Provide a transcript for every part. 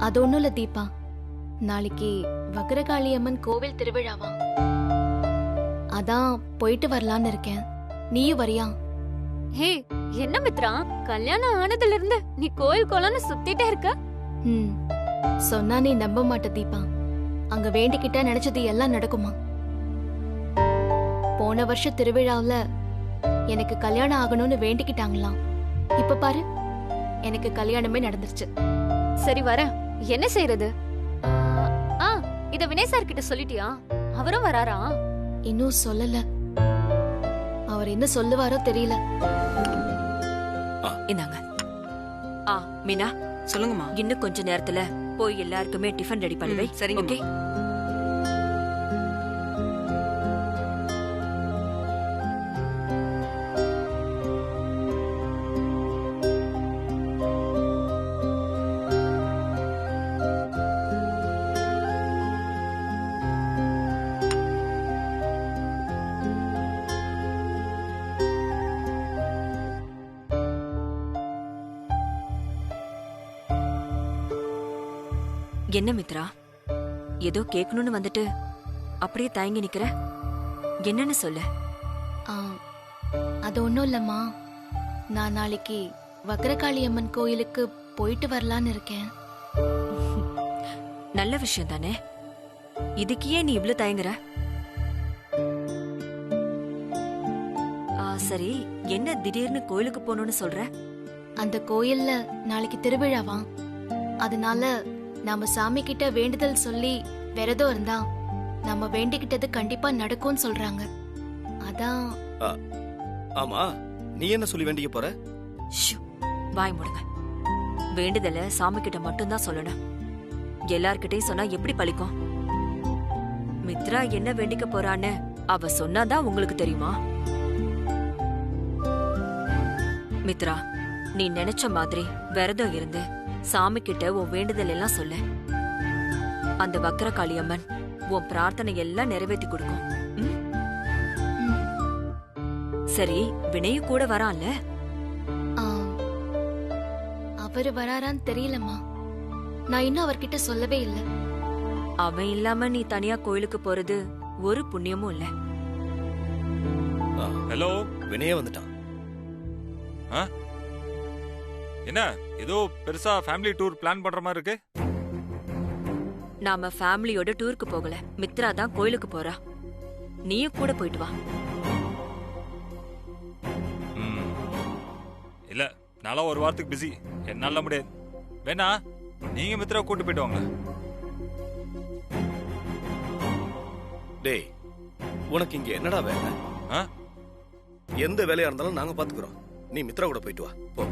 அது ஒண்ணும் இல்ல தீபா, நாளைக்கு வக்ரகாளி அம்மன் கோவில் திருவிழாவா, அதான் போயிட்டு வரலான்னு இருக்கேன். நீயும் வரியா? ஹே, என்ன மித்ரா, கல்யாணம் ஆனதுல இருந்து நீ கோயில் கோலம்னு சுத்திட்டே இருக்க. சொன்னா நீ நம்ப மாட்ட தீபா. அங்க வேண்டிக்கிட்ட நினைச்சது எல்லாம் நடக்குமா? போன வருஷ திருவிழாவுல எனக்கு கல்யாணம் ஆகணும்னு வேண்டிக்கிட்டாங்களாம். இப்ப பாரு, எனக்கு கல்யாணமே நடந்துருச்சு. சரி வர, என்ன செய்யறது? இத வினய் சார் கிட்ட சொல்லிட்டியா? அவரும் வராரா? இன்னும் சொல்லல. அவர் என்ன சொல்லுவாரோ தெரியல. இந்தாங்க. மீனா சொல்லுங்கம்மா. இன்னும் கொஞ்ச நேரத்துல போய் எல்லாருக்குமே டிஃபன் ரெடி பண்ணி வை. சரிங்க. ஓகே. என்ன மித்ரா, ஏதோ கேட்கணும்னு வந்துட்டு அப்படியே தயங்கி நிக்கிற? என்னன்னு சொல்லு. அது ஒண்ணும் இல்லம்மா, நான் நாளைக்கு வக்ரகாளி அம்மன் கோயிலுக்கு போயிட்டு வரலான்னு இருக்கேன். நல்ல விஷயம் தானே. இதுக்கு ஏன் நீ இவ்ளோ தயங்குற? சரி, என்ன திடீர்னு கோயிலுக்கு போகணும்னு சொல்ற? அந்த கோயில்ல நாளைக்கு திருவிழாவா, அதனால நாம சாமி கிட்ட வேண்டுதல் சொல்லி விரதம் இருந்தா நம்ம வேண்டிக்கிட்டது கண்டிப்பா நடக்கும்னு சொல்றாங்க. அதான். ஆமா, நீ என்ன சொல்லி வேண்டிக்க போற? வாய் மூடுங்க. வேண்டுதல சாமி கிட்ட மட்டும்தான் சொல்லணும். எல்லார்கிட்டையும் சொன்னா எப்படி பலிக்கும்? மித்ரா என்ன வேண்டிக்க போறான்னு அவ சொன்னாதான் உங்களுக்கு தெரியுமா? மித்ரா, நீ நினைச்ச மாதிரி விரதம் இருந்து சாமி கிட்ட உன் வேண்டுதல் எல்லாம் சொல்லு. அந்த வக்ரகாளி அம்மன் உன் பிரார்த்தனை எல்லாம் நிறைவேற்றி கொடுக்கும். சரி, வினயும் கூட வரான்ல? அவரு வராரான்னு தெரியலம்மா, நான் இன்னும் அவர்கிட்ட சொல்லவே இல்லை. அவன் இல்லாம நீ தனியா கோயிலுக்கு போறது ஒரு புண்ணியமும் இல்ல. ஹலோ, வினயே வந்துட்டான். என்ன ஏதோ பெருசா ஃபேமிலி டூர் பிளான் பண்ற மாதிரி இருக்கு? நாம ஃபேமிலியோட டூருக்கு போகல, மித்ரா தான் கோயிலுக்கு போறா. நீயும் கூட போயிட்டு வா. இல்ல, நாளா ஒரு வாரத்துக்கு பிஸி, என்னால முடியாது. வேணா நீங்க மித்ரா கூட்டு போயிட்டு வாங்க. டேய், உனக்கு இங்க என்னடா வேலை? எந்த வேலையா இருந்தாலும் நாங்க பாத்துக்கிறோம். நீ மித்ரா கூட போயிட்டு வா. போ.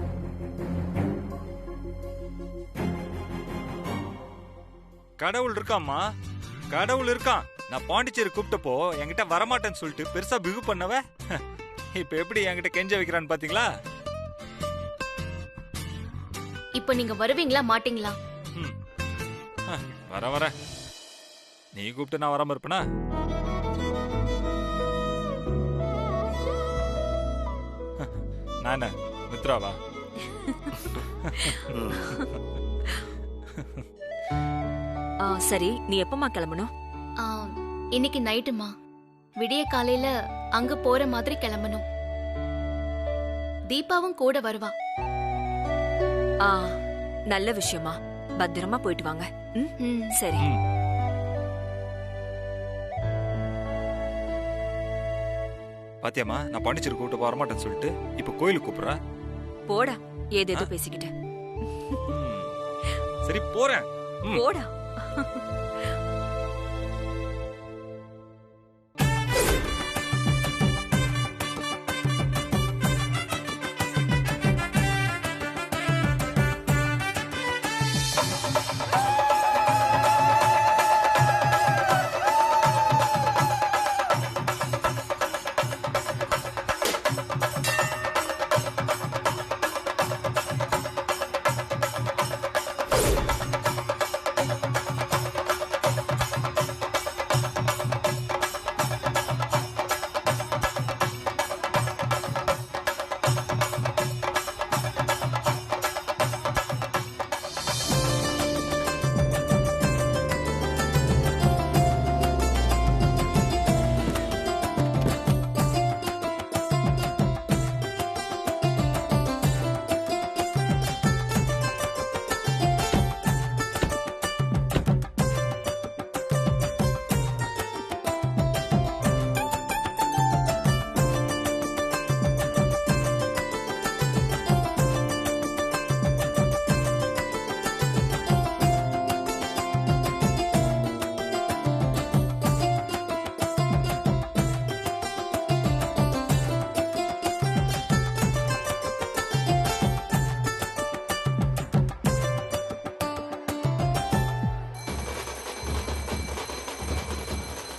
கடவுள் இருக்காம்மா, கடவுள் இருக்கான். நான் பாண்டிச்சேரி கூப்பிட்டப்போ என்கிட்ட வரமாட்டேன்னு சொல்லிட்டு பெருசா பிகு பண்ணவ இப்ப எப்படி என்கிட்ட கெஞ்ச வைக்கிறான்னு பாத்தீங்களா? இப்ப நீங்க வருவீங்களா மாட்டீங்களா? வர நீ கூப்பிட்டு நான் வராம இருப்பேனா? நானே மித்ராவா? சரி, நீ எப்பமா கிளம்பணும்? இன்னைக்கு நைட்டுமா, விடிய காலையில அங்க போற மாதிரி கிளம்பணும். தீபாவும் கூட வருவா. நல்ல விஷயமா, பத்திரமா போயிட்டு வாங்க. சரி. பாத்தியம்மா, நான் பாண்டிச்சேரி கூப்பிட்டு வரமாட்டேன்னு சொல்லிட்டு இப்ப கோயிலுக்கு கூப்பிடுறா. போடா, ஏதேதோ பேசிக்கிட்டு. சரி போறேன். போடா.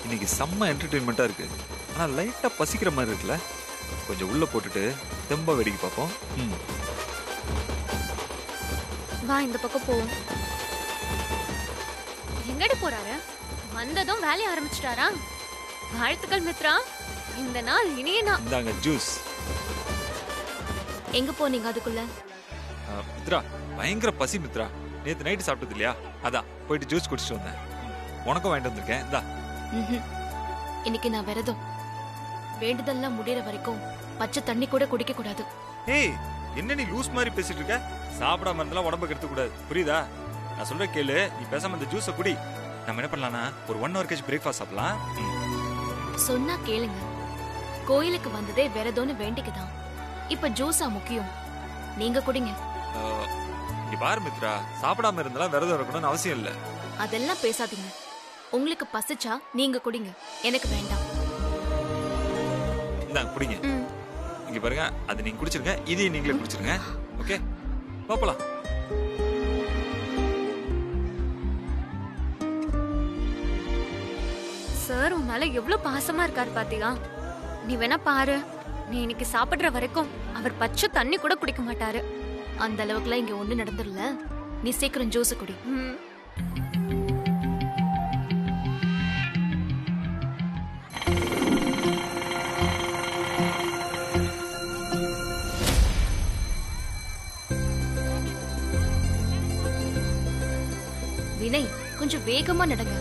இன்னைக்கு செம்ம என்டர்டெயின்மெண்ட்டா இருக்கு. ஆனா லைட்டா பசிக்கிற மாதிரி இருக்குல்ல. கொஞ்சம் உள்ள போட்டுட்டு தெம்பா வேடிக்கை பார்ப்போம். வா இந்த பக்கம் போவோம். எங்கடி போறாரு? வந்ததும் வேலைய ஆரம்பிச்சிட்டாரா? வாழ்த்துக்கள் மித்ரா, இந்த நாள் இனிய நாள். இந்தாங்க ஜூஸ். எங்க போனீங்க அதுக்குள்ள? மித்ரா பயங்கர பசி மித்ரா. நேத்து நைட்டு சாப்பிட்டது இல்லையா, அதான் போயிட்டு ஜூஸ் குடிச்சிட்டு வந்தேன். உனக்கும் வாங்கிட்டு வந்திருக்கேன். இந்தா. இன்னைக்கு நான் விரதம். வேண்டுதல்லாம் முடியற வரைக்கும் பச்சை தண்ணி கூட குடிக்க கூடாது. ஏய் என்ன நீ லூஸ் மாதிரி பேசிட்டு இருக்க? சாப்பிடாம இருந்தாலும் உடம்புக்கு எடுத்து கூடாது, புரியுதா? நான் சொல்ற கேளு, நீ பேசாம இந்த ஜூஸை குடி. நம்ம என்ன பண்ணலாம்னா ஒரு 1 hour கழிச்சு பிரேக்ஃபாஸ்ட் சாப்பிடலாம். சொன்னா கேளுங்க. கோயிலுக்கு வந்ததே விரதம்னு வேண்டிக்குதான். இப்ப ஜூஸா முக்கியம்? நீங்க குடிங்க. இங்க பாரு மித்ரா, சாப்பிடாம இருந்தாலும் விரதம் இருக்கணும்னு அவசியம் இல்ல. அதெல்லாம் பேசாதீங்க. உங்களுக்கு பசிச்சா நீங்க குடிங்க, எனக்கு வேண்டாம். இந்தாங்க குடிங்க. இங்க பாருங்க, அது நீங்க குடிச்சிருங்க, இதையும் நீங்களே குடிச்சிருங்க. ஓகே பாப்பலாம். சார் உன் மேல எவ்வளவு பாசமா இருக்காரு பாத்தியா? நீ வேணா பாரு, நீ இன்னைக்கு சாப்பிடுற வரைக்கும் அவர் பச்சை தண்ணி கூட குடிக்க மாட்டாரு. அந்த அளவுக்குலாம் இங்க ஒண்ணு நடந்துடல. நீ சீக்கிரம் ஜூஸ் குடி. வினய், கொஞ்சம் வேகமா நடங்க.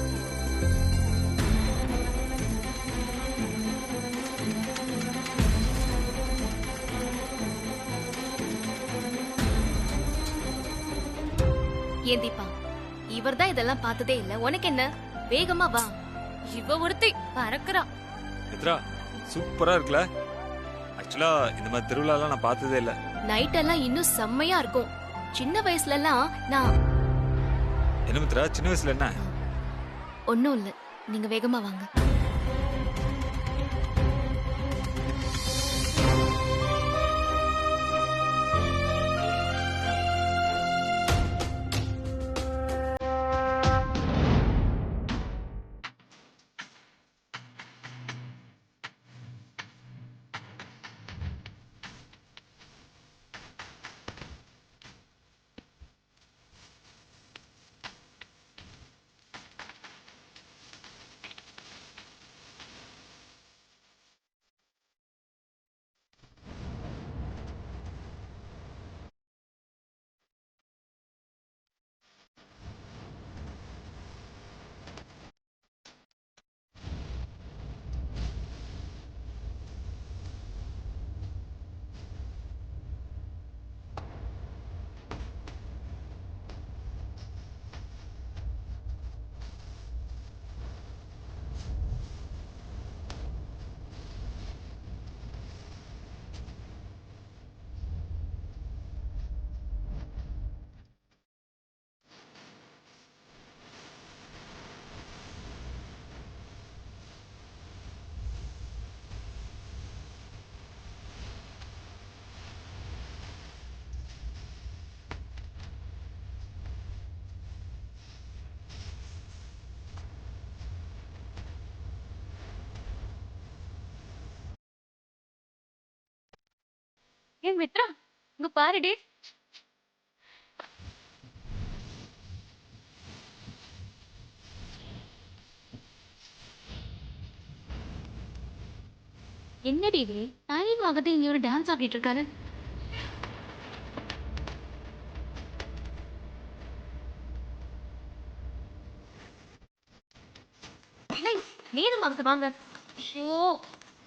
ஏன் தீபா, இவர்தான் இதெல்லாம் பார்த்ததே இல்ல. உனக்கு என்ன? வேகமா வா. இவ ஒருத்தி பறக்குறா. மித்ரா சூப்பரா இருக்குல்ல. ஆக்சுவலா இந்த மாதிரி திருவிழாலாம் நான் பார்த்ததே இல்ல. நைட் எல்லாம் இன்னும் செம்மையா இருக்கும். சின்ன வயசுல எல்லாம் நான். என்ன மித்ரா, சின்ன வயசுல என்ன? ஒன்னும் இல்ல, நீங்க வேகமா வாங்க. ஏன் மித்ரா, இங்க பாருடி. என்னடி இது? டைம் ஆகுது, இங்க ஒரு டான்ஸ் ஆடிட்டு இருக்காரு. வினய், நீரும் வாங்க வாங்க. ஓ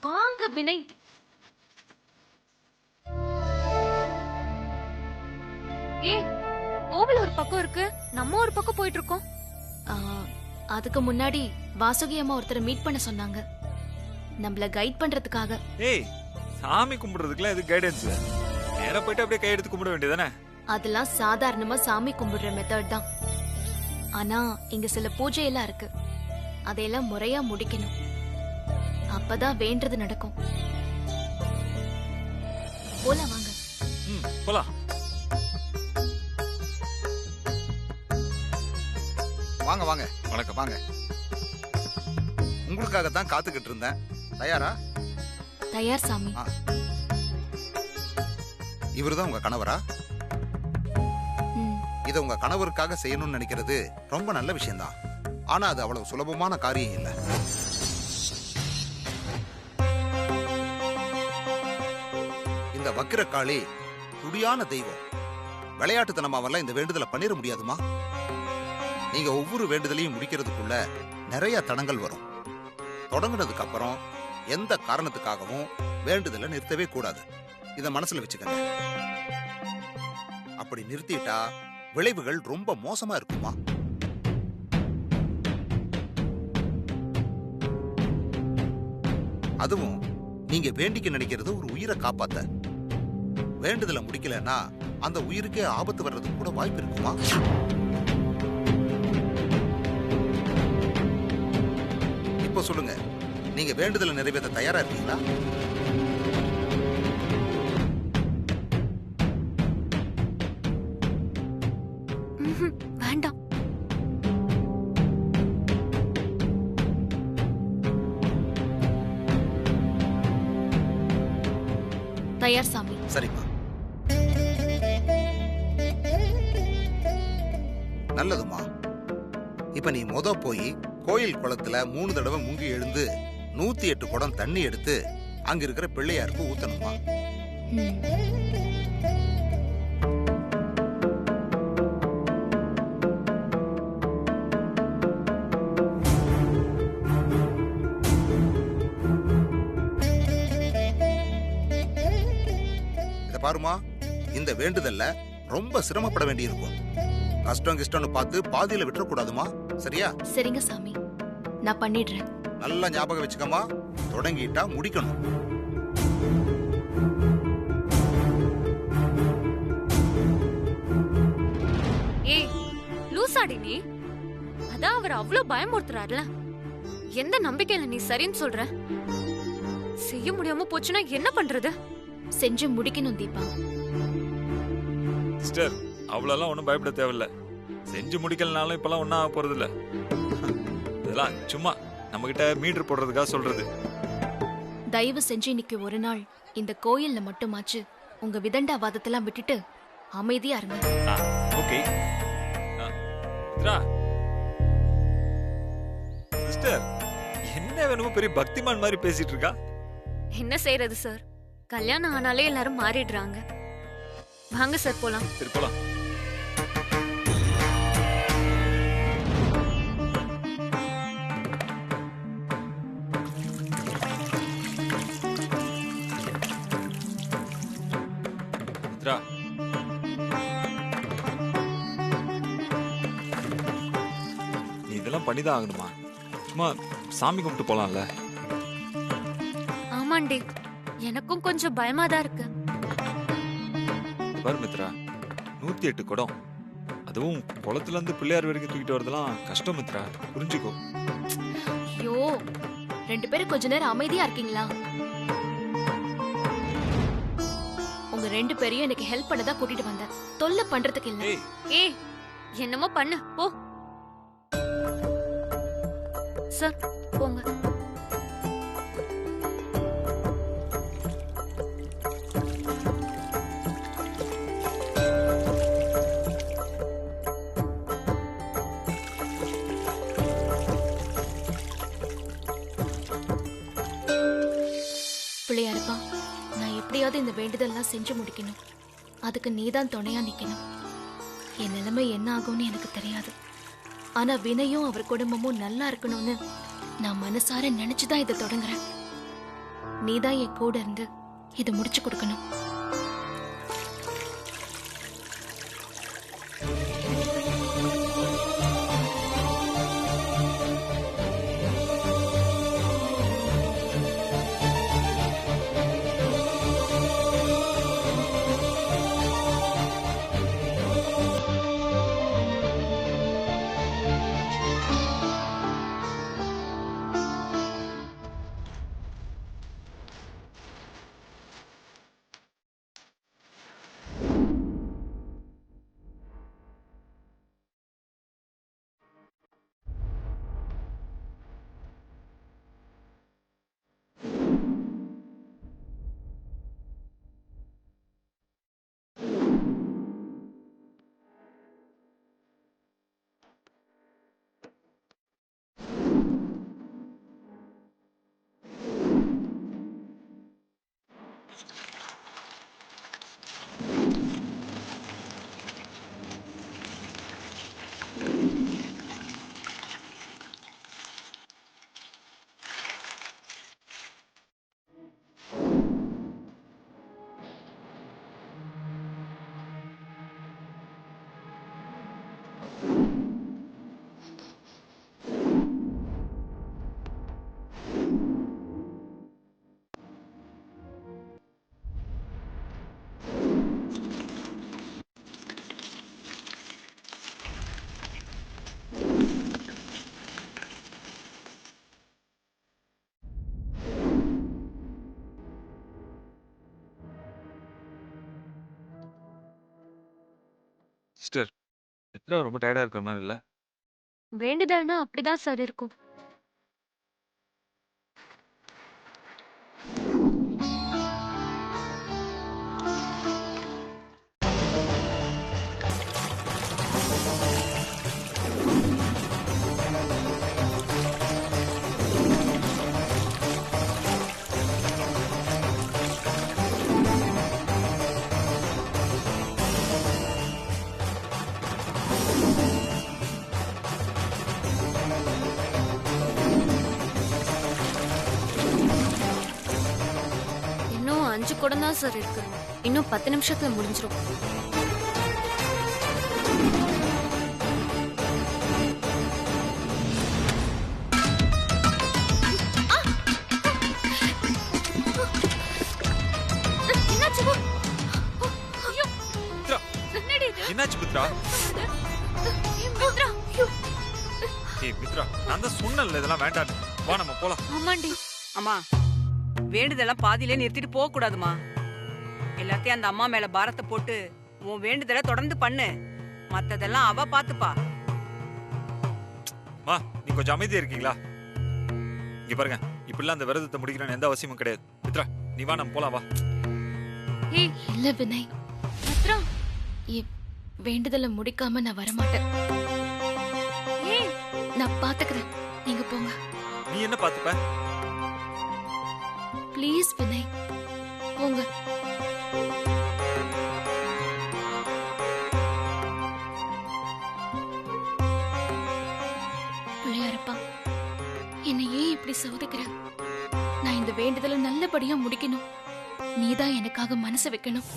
வாங்க வினய். கோவில் ஒரு பக்கம் இருக்கு, நம்ம ஒரு பக்கம் போயிட்டு இருக்கோம். அதுக்கு முன்னாடி வாசுகி அம்மா ஒருத்தரை மீட் பண்ண சொன்னாங்க, நம்மள கைட் பண்றதுக்காக. ஏய், சாமி கும்பிடுறதுக்குலாம் இது கைடன்ஸ். நேரா போயிட்டு அப்படியே கை எடுத்து கும்பிட வேண்டியதானே? அதெல்லாம் சாதாரணமா சாமி கும்பிடுற மெத்தட் தான். ஆனா இங்க சில பூஜை எல்லாம் இருக்கு, அதையெல்லாம் முறையா முடிக்கணும். அப்பதான் வேண்டது நடக்கும். போலாம் வாங்க. போலாம். வாங்க வாங்க வணக்கம். வாங்க. உங்களுக்காக தான் காத்துக்கிட்டு இருந்தேன். தயாரா? தயார் சாமி. இவருதான் உங்க கணவரா? ம். இதை உங்க கணவருக்காக செய்யணும்னு நினைக்கிறது ரொம்ப நல்ல விஷயம்தான். ஆனா அது அவ்வளவு சுலபமான காரியம் இல்ல. இந்த வக்கிரகாளி துடியான தெய்வம். விளையாட்டுத்தனமாவெல்லாம் இந்த வேண்டுதலை பண்ணிட முடியாதுமா. நீங்க ஒவ்வொரு வேண்டுதலையும் முடிக்கிறதுக்குள்ள நிறைய தடங்கள் வரும். தொடங்குனதுக்கு அப்புறம் எந்த காரணத்துக்காகவும் வேண்டுதலை நிறுத்தவே கூடாது. இத மனசுல வச்சுக்கங்க. அப்படி நிறுத்திட்டா விளைவுகள் ரொம்ப மோசமா இருக்குமா. அதுவும் நீங்க வேண்டிக்க நினைக்கிறது ஒரு உயிரை காப்பாத்த. வேண்டுதலை முடிக்கலன்னா அந்த உயிருக்கே ஆபத்து வர்றதுக்கு கூட வாய்ப்பு இருக்குமா. இப்ப சொல்லுங்க, நீங்க வேண்டுதலை நிறைவேற்ற தயாரா இருக்கீங்களா? வேண்டாம். தயார் சாமி. சரிம்மா, நல்லதுமா. இப்ப நீ போய் கோயில் குளத்துல 3 தடவை முங்கி எழுந்து 108 குடம் தண்ணி எடுத்து அங்க இருக்கிற பிள்ளையாருக்கு ஊத்தணுமா. ம். இத பாருமா, இந்த வேண்டுதல்ல ரொம்ப சிரமப்பட வேண்டியிருக்கும். கஷ்டம்னு பார்த்து பாதியில விட்டுறக்கூடாதுமா. சரியா? சரிங்க சாமி, நான் பண்ணிடுறேன். நல்லா ஞாபகம் வச்சுக்கமா, தொடங்கிட்டா முடிக்கணும். ஏய் லூசாடி நீ. அதான் அவர் அவ்வளவு பயமுறுத்துறாருல. எந்த நம்பிக்கையில நீ சரின்னு சொல்ற? செய்ய முடியாம போச்சுன்னா என்ன பண்றது? செஞ்சு முடிக்கணும் தீபா. சிஸ்டர், அவ்வளோலாம் ஒன்றும் பயப்பட தேவையில்ல. செஞ்சு முடிக்கலனாலும் இப்பெல்லாம் ஒன்றும் ஆக போறது இல்ல. இதெல்லாம் சும்மா நம்ம கிட்ட மீட்டர் போடுறதுக்காக சொல்றது. தயவு செஞ்சு இன்னைக்கு ஒரு நாள் இந்த கோயில்ல மட்டுமாச்சு உங்க விதண்டாவாதத்தெல்லாம் விட்டுட்டு அமைதியா இருங்க. ஓகே சிஸ்டர், என்ன வேணுமோ பெரிய பக்திமான் மாதிரி பேசிட்டு இருக்கா. என்ன செய்யறது சார், கல்யாணம் ஆனாலே எல்லாரும் மாறிடுறாங்க. வாங்க சார் போலாம். சரி போலாம். மித்ரா, நீ இதெல்லாம் பண்ணிதான் ஆகணுமா? சும்மா சாமி கும்பிட்டு போலாம்ல. ஆமாண்டி, எனக்கும் கொஞ்சம் பயமா தான் இருக்கு. பாரு மித்ரா, 108 குடம், அதுவும் குளத்துல இருந்து பிள்ளையார் வரைக்கும் தூக்கிட்டு வரதெல்லாம் கஷ்டம் மித்ரா, புரிஞ்சுக்கோ. ஐயோ, 2 பேரும் கொஞ்ச நேரம் அமைதியா இருக்கீங்களா? உங்க 2 பேரையும் எனக்கு ஹெல்ப் பண்ணதா கூட்டிட்டு வந்தேன், தொல்லை பண்றதுக்கு இல்ல. ஏய் என்னமோ பண்ணு போ. சார் போங்க. பிள்ளையாருப்பா, நான் எப்படியாவது இந்த வேண்டுதல்லாம் செஞ்சு முடிக்கணும். அதுக்கு நீதான் துணையா நிக்கணும். என் நிலைமை என்ன ஆகும்னு எனக்கு தெரியாது. ஆனா வினையும் அவர் குடும்பமும் நல்லா இருக்கணும்னு நான் மனசார நினைச்சுதான் இதை தொடங்குறேன். நீதான் என் கூட இருந்து இதை முடிச்சு கொடுக்கணும். மித்ரா ரொம்ப டயர்டா இருக்கிற மாதிரி இல்ல? வேண்டுதல்னா அப்படிதான் சார் இருக்கும். இன்னும் 5 குடம் தான் சார் இருக்கு. இன்னும் 10 நிமிஷத்துல முடிஞ்சிரும். என்னாச்சு? ஐயோ! மித்ரா, என்னடி இது? என்னாச்சு மித்ரா? மித்ரா, ஏய் மித்ரா, நான் தான் சொன்னேன்ல இதெல்லாம் வேண்டாம். வா நம்ம போலாம். ஆமாண்டி. அம்மா வேண்டுதெல்லாம் பாதியிலே நிறுத்திட்டு போக கூடாதுமா. எல்லாத்தையும் அந்த அம்மா மேல பாரத்தை போட்டு உன் வேண்டுதலை தொடர்ந்து பண்ணு. மத்ததெல்லாம் அவ பாத்துப்பா. மா, நீ கொஞ்சம் அமைதியா இருக்கீங்களா? இங்க பாருங்க, இப்படிலாம் அந்த விரதத்தை முடிக்கணும்னு எந்த அவசியமும் கிடையாது. மித்ரா, நீ வா நம்ம போலாம் வா. ஏய் இல்ல வினய், மித்ரா, வேண்டுதலை முடிக்காம நான் வரமாட்டேன். ஏய் நான் பாத்துக்கிறேன், நீங்க போங்க. நீ என்ன பாத்துப்ப? ப்ளீஸ் வினய், போங்க. பிள்ளையாரப்பா, என்னை ஏன் இப்படி சோதிக்கிற? நான் இந்த வேண்டுதலை நல்லபடியா முடிக்கணும். நீதான் எனக்காக மனசு வைக்கணும்.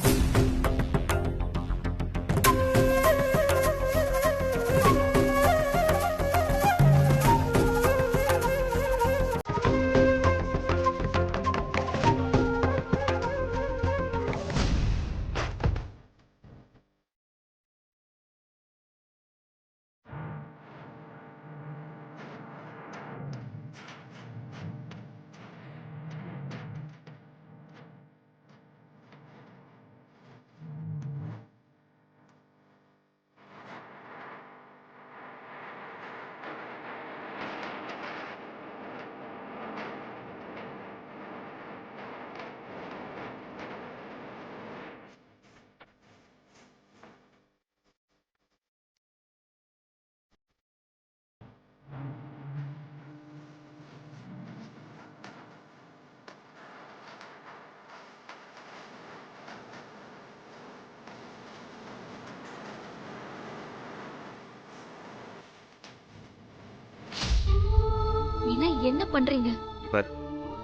வினய், என்ன பண்றீங்க? பார்,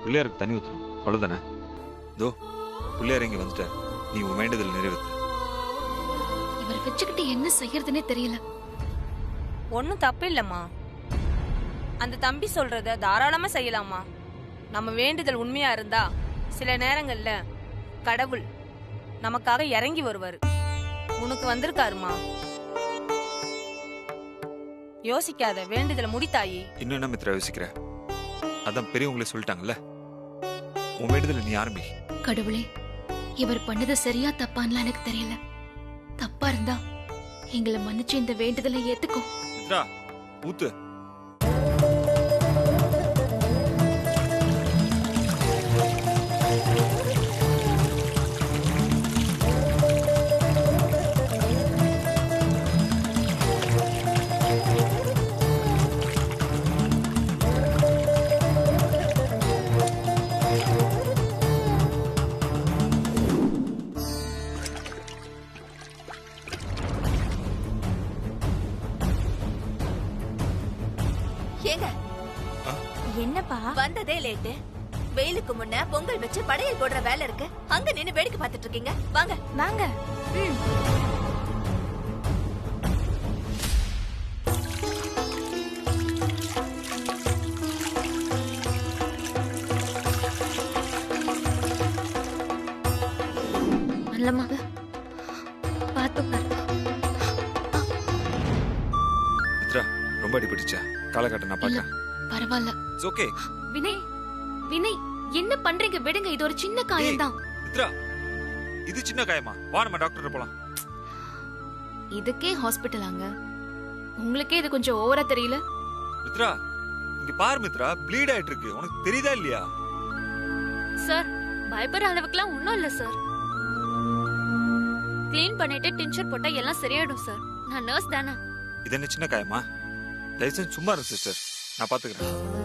பிள்ளையாருக்கு தண்ணி ஊத்தணும், அவ்வளவுதானே? தோ பிள்ளையார் இங்க வந்துட்டார். நீ உன் வேண்டுதல் நிறைவேற்று. இவரை வச்சுக்கிட்டு என்ன செய்யறதுன்னே தெரியல. ஒன்னும் தப்பு இல்லம்மா. அந்த தம்பி சொல்றத தாராளமா செய்யலாமா. நம்ம வேண்டுதல் உண்மையா இருந்தா சில நேரங்கள்ல கடவுள் நமக்காக இறங்கி வருவாரு. உனக்கு வந்திருக்காருமா. யோசிக்காத, வேண்டுதலை முடித்தாயி. இன்னும் என்ன மித்ரா யோசிக்கிற? அதான் பெரியவங்களே சொல்லிட்டாங்கல்ல, உன் வேண்டுதல் நீ ஆரம்பி. கடவுளே, இவர் பண்ணது சரியா தப்பான்லாம் எனக்கு தெரியல. தப்பா இருந்தா எங்களை மன்னிச்சு இந்த வேண்டுதலை ஏத்துக்கோ. மித்ரா, ஊத்து. என்னப்பா வந்ததே லேட்டு. வெயிலுக்கு முன்ன பொங்கல் வச்சு படையல் போடுற வேலை இருக்கு. அங்க நின்னு வேடிக்கை பார்த்துட்டு இருக்கீங்க. வாங்க வாங்க. நல்லம்மா, பாத்து பாரு. மித்ரா, ரொம்ப அடிபட்டுச்சா? காலகட்டம் நான் இல்ல, பாக்கிறேன். பரவாயில்ல. It's okay. வினய், வினய், என்ன பண்றீங்க? விடுங்க, இது ஒரு சின்ன காயம் தான். மித்ரா, இது சின்ன காயமா? வா நம்ம டாக்டர் போலாம். இதுக்கே ஹாஸ்பிட்டலாங்க? உங்களுக்கே இது கொஞ்சம் ஓவரா தெரியல? மித்ரா இங்க பாரு மித்ரா, ப்ளீட் ஆயிட்டு இருக்கு. உனக்கு தெரியுதா இல்லையா? சார் பயப்படுற அளவுக்குலாம் ஒன்றும் இல்லை சார். க்ளீன் பண்ணிட்டு டின்ச்சர் போட்டா எல்லாம் சரியாயிடும் சார். நான் நர்ஸ் தானே. இது என்ன சின்ன காயமா? தயவு செஞ்சு சும்மா இரு சிஸ்டர், நான் பாத்துக்கிறேன்.